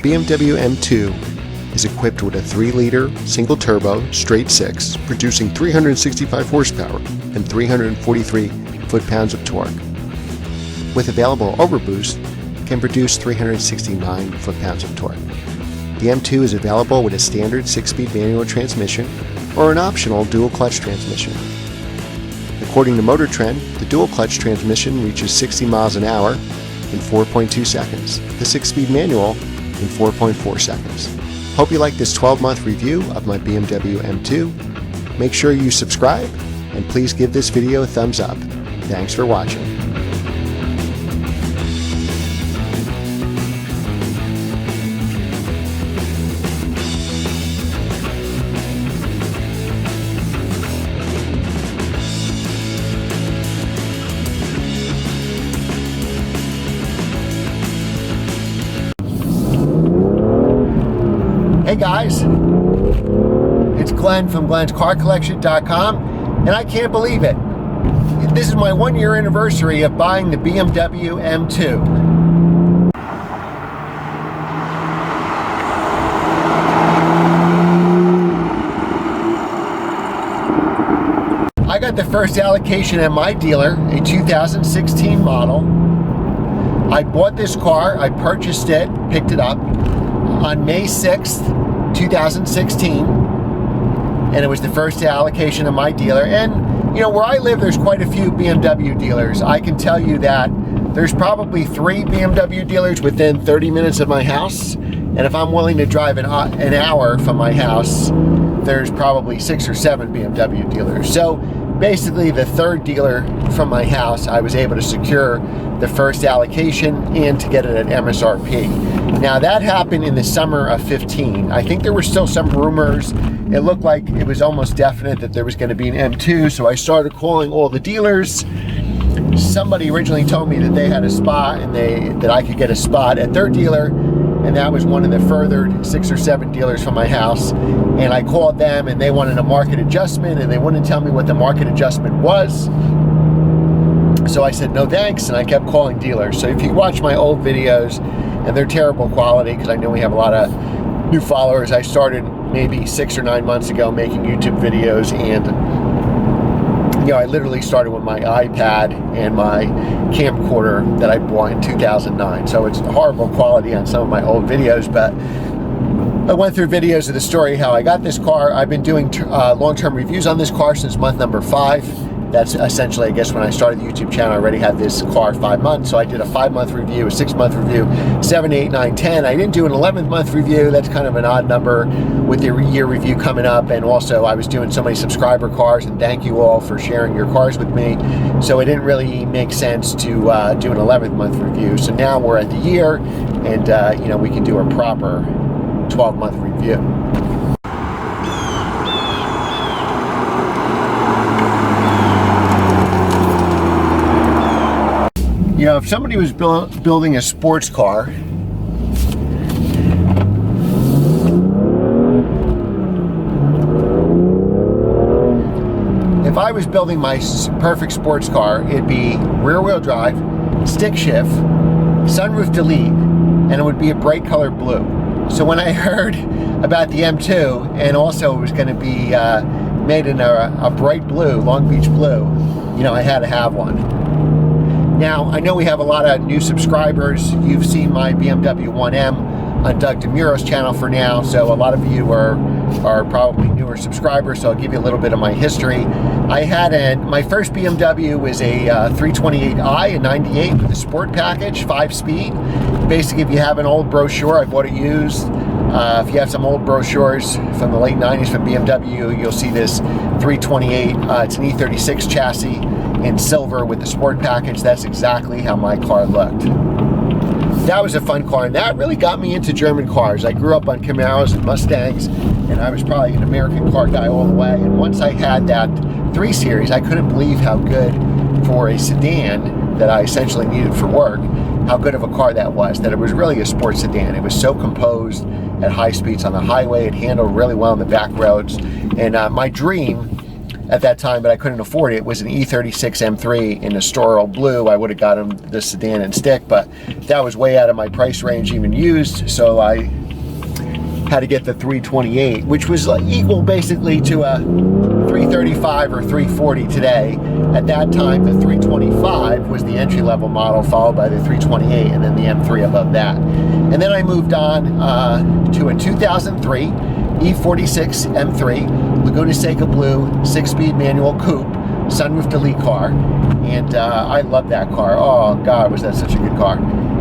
BMW M2 is equipped with a 3-liter single-turbo straight 6, producing 365 horsepower and 343 foot-pounds of torque. With available overboost, can produce 369 foot-pounds of torque. The M2 is available with a standard 6-speed manual transmission or an optional dual-clutch transmission. According to Motor Trend, the dual-clutch transmission reaches 60 miles an hour in 4.2 seconds, the 6-speed manual in 4.4 seconds. Hope you like this 12-month review of my BMW M2. Make sure you subscribe and please give this video a thumbs up. Thanks for watching. Hey guys, it's Glenn from glenscarcollection.com, and I can't believe it. This is my 1-year anniversary of buying the BMW M2. I got the first allocation at my dealer, a 2016 model. I bought this car, I purchased it, picked it up on May 6th, 2016, and it was the first allocation of my dealer. And you know, where I live, there's quite a few BMW dealers. I can tell you that there's probably 3 BMW dealers within 30 minutes of my house, and if I'm willing to drive an hour from my house, there's probably 6 or 7 BMW dealers. So basically the third dealer from my house, I was able to secure the first allocation and to get it at MSRP. Now that happened in the summer of 15. I think there were still some rumors. It looked like it was almost definite that there was going to be an M2, so I started calling all the dealers. Somebody originally told me that they had a spot and that I could get a spot at their dealer, and that was one of the furthered 6 or 7 dealers from my house. And I called them and they wanted a market adjustment, and they wouldn't tell me what the market adjustment was. So I said no thanks, and I kept calling dealers. So if you watch my old videos, and they're terrible quality because I know we have a lot of new followers. I started maybe 6 or 9 months ago making YouTube videos, and you know, I literally started with my iPad and my camcorder that I bought in 2009. So it's horrible quality on some of my old videos, but I went through videos of the story how I got this car. I've been doing long-term reviews on this car since month number 5. That's essentially, I guess, when I started the YouTube channel, I already had this car 5 months. So I did a 5-month review, a 6-month review, 7, 8, 9, 10. I didn't do an 11th month review. That's kind of an odd number with the year review coming up. And also I was doing so many subscriber cars, and thank you all for sharing your cars with me. So it didn't really make sense to do an 11th month review. So now we're at the year, and you know, we can do a proper 12-month review. You know, if somebody was building a sports car, if I was building my perfect sports car, it'd be rear-wheel drive, stick shift, sunroof delete, and it would be a bright color blue. So when I heard about the M2, and also it was going to be made in a bright blue, Long Beach blue, you know, I had to have one. Now, I know we have a lot of new subscribers. You've seen my BMW M1 on Doug DeMuro's channel for now, so a lot of you are probably newer subscribers, so I'll give you a little bit of my history. I had my first BMW was a 328i in '98 with a sport package, 5-speed. Basically, if you have an old brochure, I bought it used. If you have some old brochures from the late 90s from BMW, you'll see this 328. It's an E36 chassis in silver with the sport package. That's exactly how my car looked. That was a fun car, and that really got me into German cars. I grew up on Camaros and Mustangs, and I was probably an American car guy all the way. And once I had that 3 Series, I couldn't believe how good for a sedan that I essentially needed for work, how good of a car that was, that it was really a sports sedan. It was so composed at high speeds on the highway. It handled really well on the back roads. And my dream at that time, but I couldn't afford it, was an E36 M3 in Astoral blue. I would have gotten the sedan and stick, but that was way out of my price range even used, so I had to get the 328, which was equal basically to a 335 or 340 today. At that time, the 325 was the entry-level model, followed by the 328, and then the M3 above that. And then I moved on to a 2003 E46 M3 Laguna Seca Blue 6-speed manual coupe, sunroof delete car, and I love that car. Oh God, was that such a good car.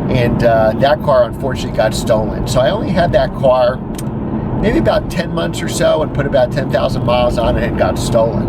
And that car unfortunately got stolen. So I only had that car maybe about 10 months or so and put about 10,000 miles on it and got stolen.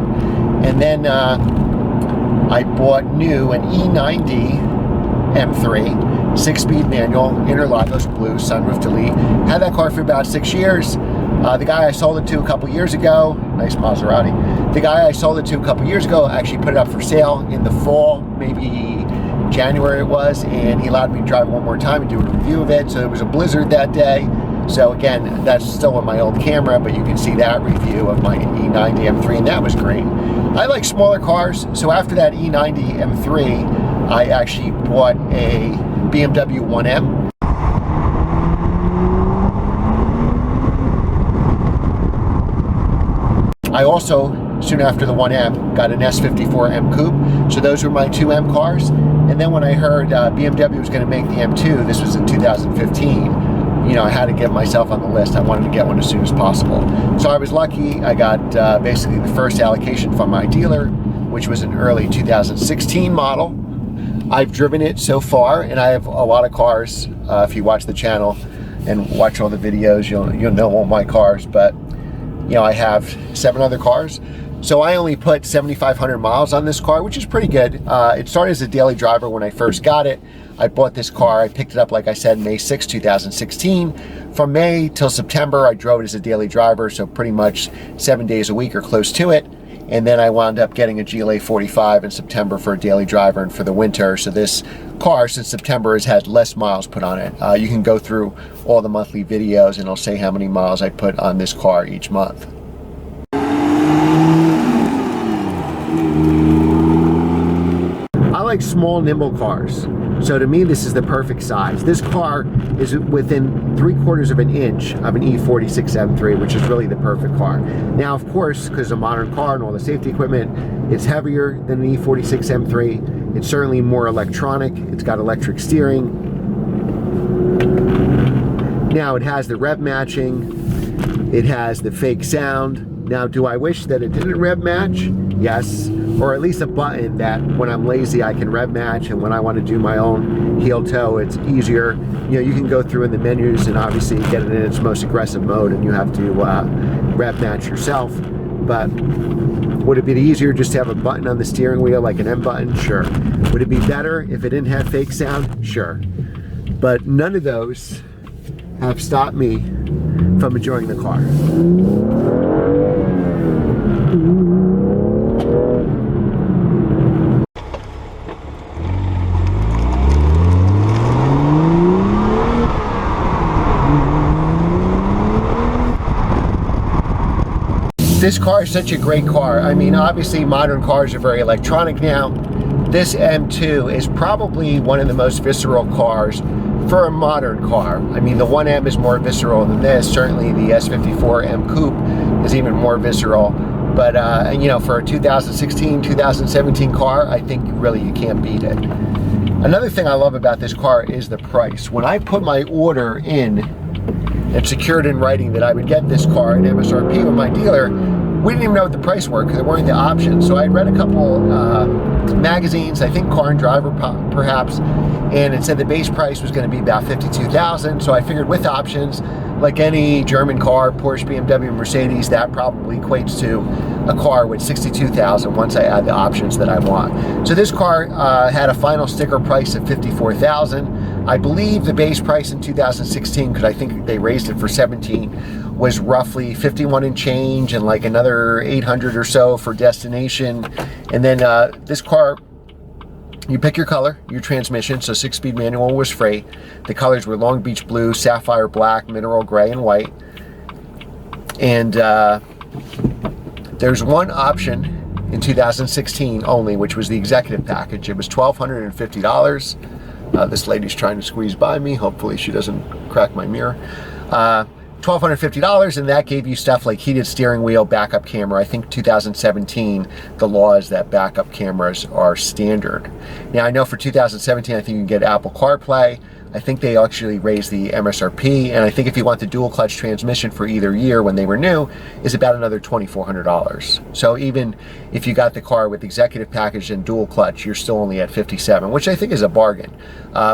And then I bought new an E90 M3 6-speed manual, Interlagos blue, sunroof delete. Had that car for about 6 years. The guy I sold it to a couple years ago, nice Maserati. The guy I sold it to a couple years ago actually put it up for sale in the fall, maybe January it was, and he allowed me to drive one more time and do a review of it. So there was a blizzard that day. So again, that's still on my old camera, but you can see that review of my E90 M3, and that was great. I like smaller cars, so after that E90 M3, I actually bought a BMW 1M. I also, soon after the 1M, got an S54 M Coupe. So those were my two M cars. And then when I heard BMW was going to make the M2, this was in 2015, you know, I had to get myself on the list. I wanted to get one as soon as possible. So I was lucky. I got basically the first allocation from my dealer, which was an early 2016 model. I've driven it so far, and I have a lot of cars. If you watch the channel and watch all the videos, you'll know all my cars. But you know, I have 7 other cars. So I only put 7,500 miles on this car, which is pretty good. It started as a daily driver when I first got it. I bought this car, I picked it up, like I said, May 6, 2016. From May till September, I drove it as a daily driver, so pretty much 7 days a week or close to it. And then I wound up getting a GLA 45 in September for a daily driver and for the winter. So this car, since September, has had less miles put on it. You can go through all the monthly videos and it'll say how many miles I put on this car each month. I like small, nimble cars. So to me, this is the perfect size. This car is within 3/4 of an inch of an E46 M3, which is really the perfect car. Now, of course, because it's a modern car and all the safety equipment, it's heavier than an E46 M3. It's certainly more electronic. It's got electric steering. Now, it has the rev matching. It has the fake sound. Now, do I wish that it didn't rev match? Yes. Or at least a button that when I'm lazy I can rev match, and when I want to do my own heel toe, it's easier. You know, you can go through in the menus and obviously get it in its most aggressive mode, and you have to rev match yourself. But would it be easier just to have a button on the steering wheel like an M button? Sure. Would it be better if it didn't have fake sound? Sure. But none of those have stopped me from enjoying the car. This car is such a great car. I mean, obviously modern cars are very electronic now. This M2 is probably one of the most visceral cars for a modern car. I mean, the 1M is more visceral than this. Certainly the S54 M Coupe is even more visceral. But, you know, for a 2016, 2017 car, I think really you can't beat it. Another thing I love about this car is the price. When I put my order in and secured in writing that I would get this car at MSRP with my dealer, we didn't even know what the price were because there weren't the options. So I read a couple magazines, I think Car and Driver perhaps, and it said the base price was going to be about $52,000. So I figured with options, like any German car, Porsche, BMW, Mercedes, that probably equates to a car with $62,000 once I add the options that I want. So this car had a final sticker price of $54,000. I believe the base price in 2016, because I think they raised it for 17, was roughly 51 and change, and like another 800 or so for destination. And then this car, you pick your color, your transmission, so 6-speed manual was free. The colors were Long Beach Blue, Sapphire Black, Mineral Gray, and White. And there's one option in 2016 only, which was the executive package. It was $1,250. This lady's trying to squeeze by me. Hopefully she doesn't crack my mirror. $1,250 $1,250, and that gave you stuff like heated steering wheel, backup camera. I think 2017, the law is that backup cameras are standard. Now, I know for 2017, I think you can get Apple CarPlay. I think they actually raised the MSRP, and I think if you want the dual clutch transmission for either year when they were new, is about another $2,400. So even if you got the car with executive package and dual clutch, you're still only at $57, which I think is a bargain.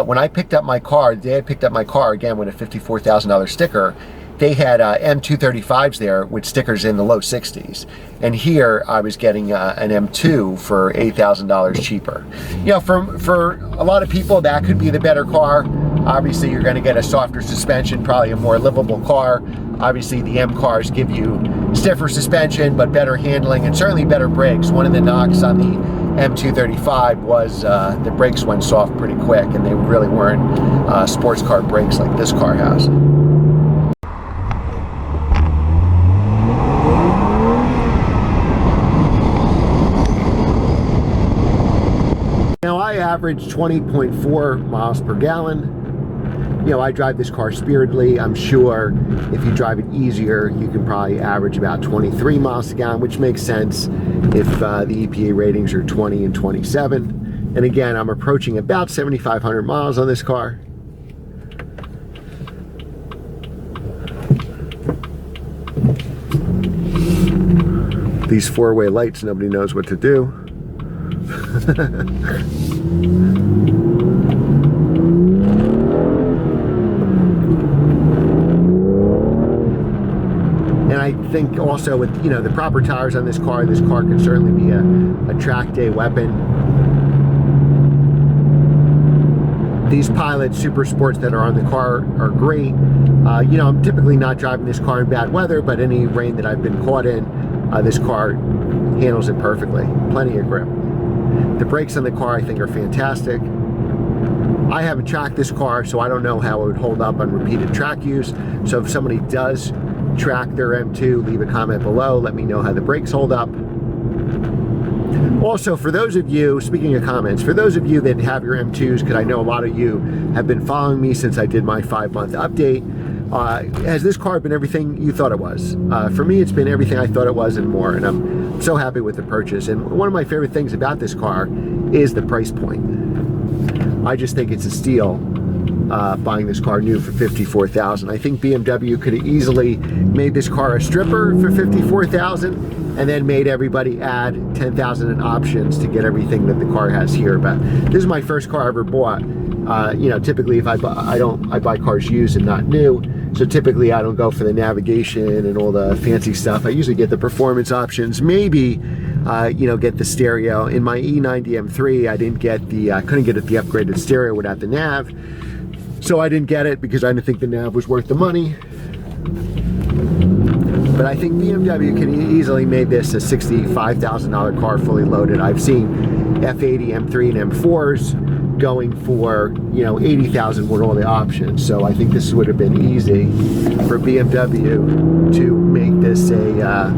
When I picked up my car, the day I picked up my car, again with a $54,000 sticker, they had M235s there with stickers in the low 60s. And here I was getting an M2 for $8,000 cheaper. You know, for a lot of people, that could be the better car. Obviously, you're going to get a softer suspension, probably a more livable car. Obviously, the M cars give you stiffer suspension, but better handling and certainly better brakes. One of the knocks on the M235 was the brakes went soft pretty quick, and they really weren't sports car brakes like this car has. Now, I average 20.4 miles per gallon. You know, I drive this car spiritedly. I'm sure if you drive it easier, you can probably average about 23 miles a gallon, which makes sense if the EPA ratings are 20 and 27. And again, I'm approaching about 7,500 miles on this car. These four-way lights, nobody knows what to do. And I think also with, you know, the proper tires on this car can certainly be a track day weapon. These Pilot Super Sports that are on the car are great. You know, I'm typically not driving this car in bad weather, but any rain that I've been caught in, this car handles it perfectly. Plenty of grip. The brakes on the car, I think, are fantastic. I haven't tracked this car, so I don't know how it would hold up on repeated track use. So if somebody does track their M2, leave a comment below. Let me know how the brakes hold up. Also, for those of you, speaking of comments, for those of you that have your M2s, because I know a lot of you have been following me since I did my 5-month update, has this car been everything you thought it was? For me, it's been everything I thought it was and more, and I'm so happy with the purchase. And one of my favorite things about this car is the price point. I just think it's a steal buying this car new for $54,000. I think BMW could have easily made this car a stripper for $54,000 and then made everybody add $10,000 in options to get everything that the car has here. But this is my first car I ever bought. You know, typically if I buy cars used and not new. So typically I don't go for the navigation and all the fancy stuff. I usually get the performance options, maybe you know, get the stereo. In my E90 M3, I didn't get I couldn't get the upgraded stereo without the nav. So I didn't get it because I didn't think the nav was worth the money. But I think BMW could easily made this a $65,000 car fully loaded. I've seen F80, M3, and M4s going for, you know, $80,000 with all the options. So I think this would have been easy for BMW to make this a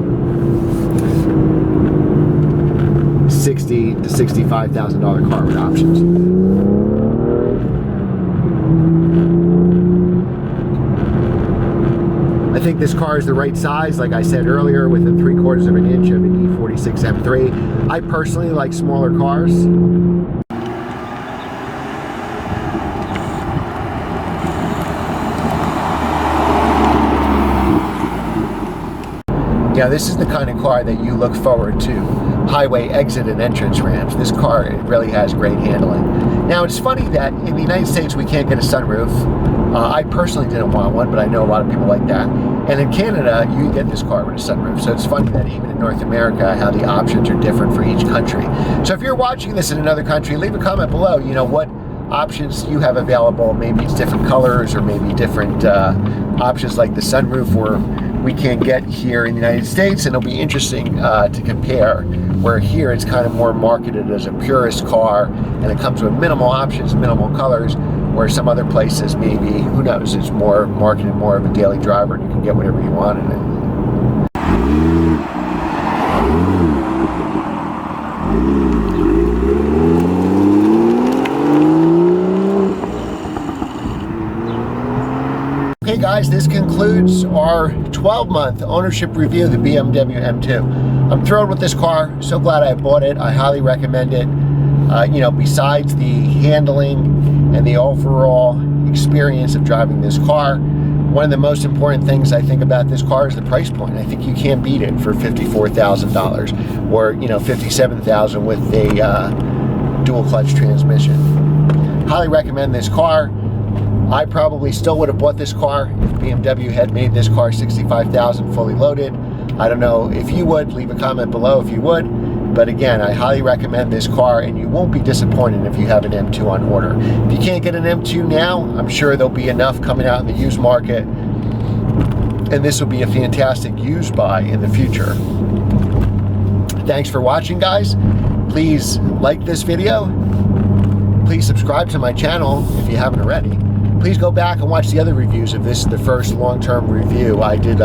$60,000 to $65,000 car with options. I think this car is the right size, like I said earlier, within 3/4 of an inch of an E46 M3. I personally like smaller cars. Yeah, this is the kind of car that you look forward to. Highway exit and entrance ramps. This car, it really has great handling. Now, it's funny that in the United States we can't get a sunroof. I personally didn't want one, but I know a lot of people like that. And in Canada, you get this car with a sunroof. So it's funny that even in North America, how the options are different for each country. So if you're watching this in another country, leave a comment below, you know, what options you have available. Maybe it's different colors or maybe different options like the sunroof or we can't get here in the United States, and it'll be interesting to compare, where here it's kind of more marketed as a purist car and it comes with minimal options, minimal colors, where some other places maybe, who knows, it's more marketed more of a daily driver and you can get whatever you want in it. Okay guys, guys, this concludes our 12-month ownership review of the BMW M2. I'm thrilled with this car. So glad I bought it. I highly recommend it. You know, besides the handling and the overall experience of driving this car, one of the most important things I think about this car is the price point. I think you can't beat it for $54,000 or, you know, $57,000 with a dual clutch transmission. Highly recommend this car. I probably still would have bought this car if BMW had made this car $65,000 fully loaded. I don't know if you would. Leave a comment below if you would. But again, I highly recommend this car, and you won't be disappointed if you have an M2 on order. If you can't get an M2 now, I'm sure there'll be enough coming out in the used market, and this will be a fantastic used buy in the future. Thanks for watching, guys. Please like this video. Please subscribe to my channel if you haven't already. Please go back and watch the other reviews if this is the first long-term review. I did,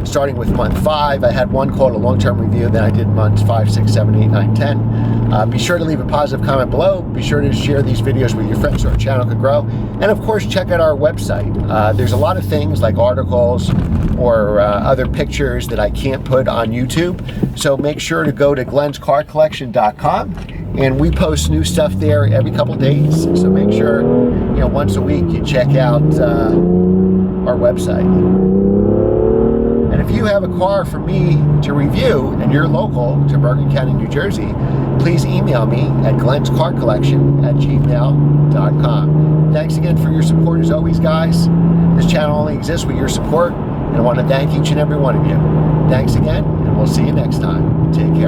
starting with month 5, I had one called a long-term review, then I did months 5, 6, 7, 8, 9, 10. Be sure to leave a positive comment below. Be sure to share these videos with your friends so our channel can grow. And of course, check out our website. There's a lot of things like articles or other pictures that I can't put on YouTube. So make sure to go to glenscarcollection.com. And we post new stuff there every couple days. So make sure, you know, once a week you check out our website. And if you have a car for me to review and you're local to Bergen County, New Jersey, please email me at glenscarcollection@gmail.com. Thanks again for your support as always, guys. This channel only exists with your support, and I want to thank each and every one of you. Thanks again, and we'll see you next time. Take care.